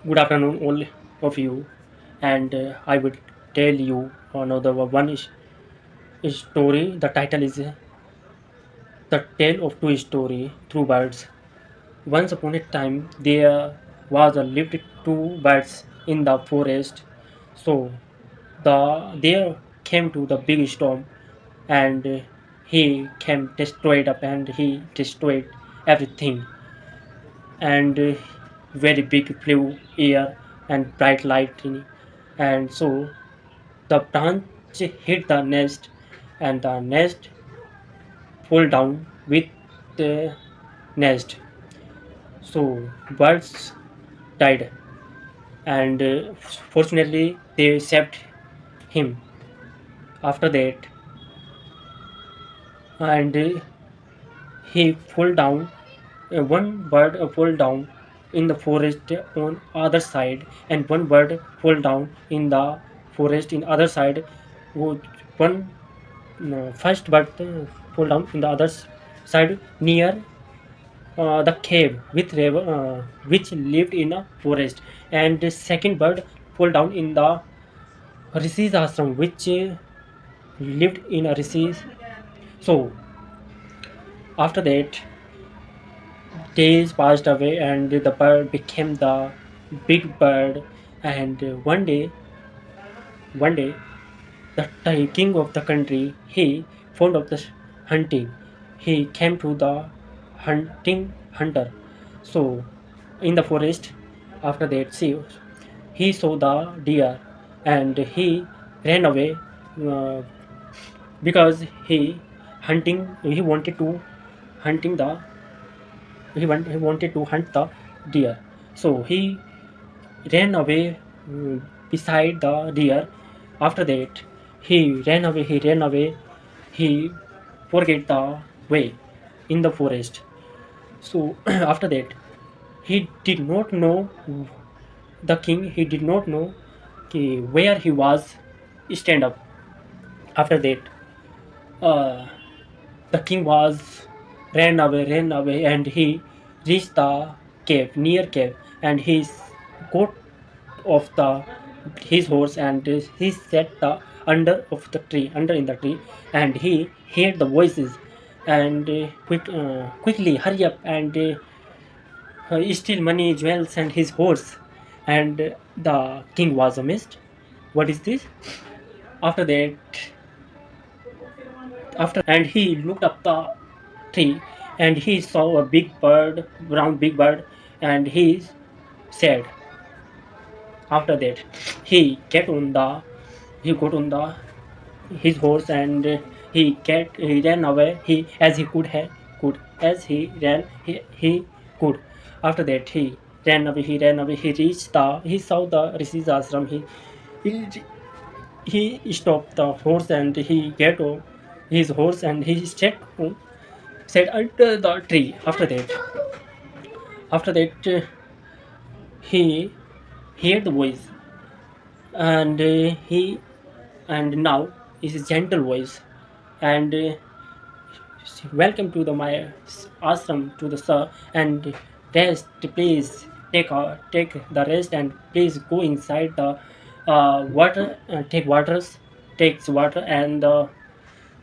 Good afternoon, all of you, and I will tell you another story. The title is "The Tale of Two Story Through Birds." Once upon a time, there was a lived two birds in the forest. So there came to the big storm, and he came destroyed up, and he destroyed everything, and very big blue air and bright lightning, and so the branch hit the nest, and the nest fell down with the nest. So birds died, and fortunately they saved him. After that, and he fell down. One bird fell down in the forest on other side, and one bird fell down in the forest in other side. One first bird fall down in the other side near the cave which lived in a forest, and the second bird fall down in the rishis ashram which lived in a rishis. So after that, days passed away, and the bird became the big bird. And one day the king of the country, he fond of the hunting, he came to the hunter. So in the forest, after that, see, he saw the deer, and he ran away, uh, because he wanted to hunting the he wanted to hunt the deer. So he ran away, beside the deer. After that, he ran away, he forget the way in the forest. So after that, he did not know he did not know where he was stand up. After that, uh, the king was ran away, and he reached the near cave, and he got of the his horse, and he sat the under in the tree, and he heard the voices, and quickly hurry up, and steal money, jewels, and his horse. And the king was amazed. What is this? After that, and he looked up the tree, and he saw a big bird, brown big bird, and he said. After that, he got on the his horse, and he ran away, he as he could as he could. After that, he reached he saw the rishis ashram. He he stopped the horse, and he get on his horse, and he sat under the tree. After that, he heard the voice, and he and now is a gentle voice, and welcome to the my ashram, to the sir, and rest, please take the rest, and please go inside the water, takes water and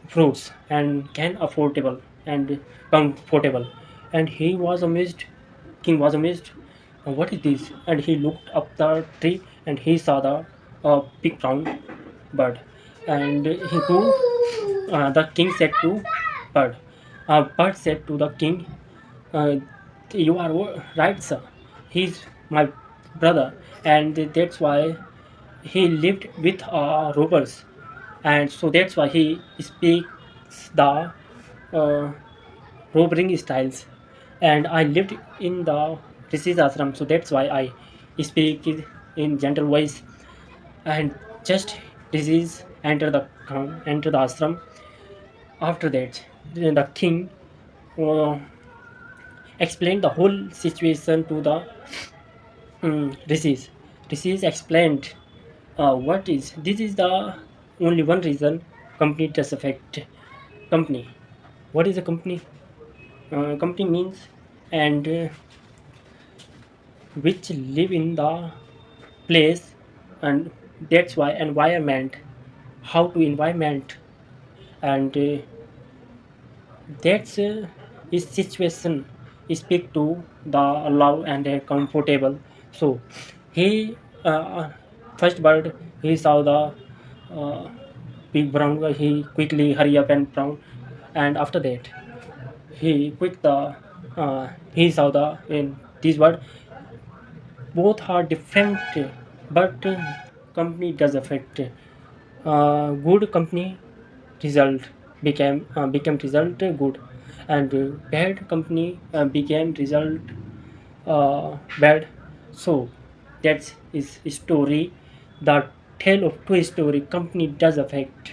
fruits, and can affordable and comfortable. And he was amazed, king was amazed. What is this? And he looked up the tree, and he saw the big brown bird, and the king said to bird. Bird said to the king, uh, "You are right, sir. He's my brother, and that's why he lived with robbers, and so that's why he speaks the uh, robbering styles. And I lived in the Rishis ashram, so that's why I speak it in gentle voice." And just disease enter the ashram. After that, the king uh, explained the whole situation to the rishis. Rishis explained, what is this is the only one reason company does affect company. What is a company? Company means, and which live in the place, and that's why environment, how to environment, and that's his situation speak to the love and comfortable. So he first bird he saw the uh, big brown guy, he quickly hurry up and brown, and after that he quit the he saw the in this bird, both are different, but company does affect, good company result became result good, and bad company became result bad. So that's is story, the tale of two story company does affect.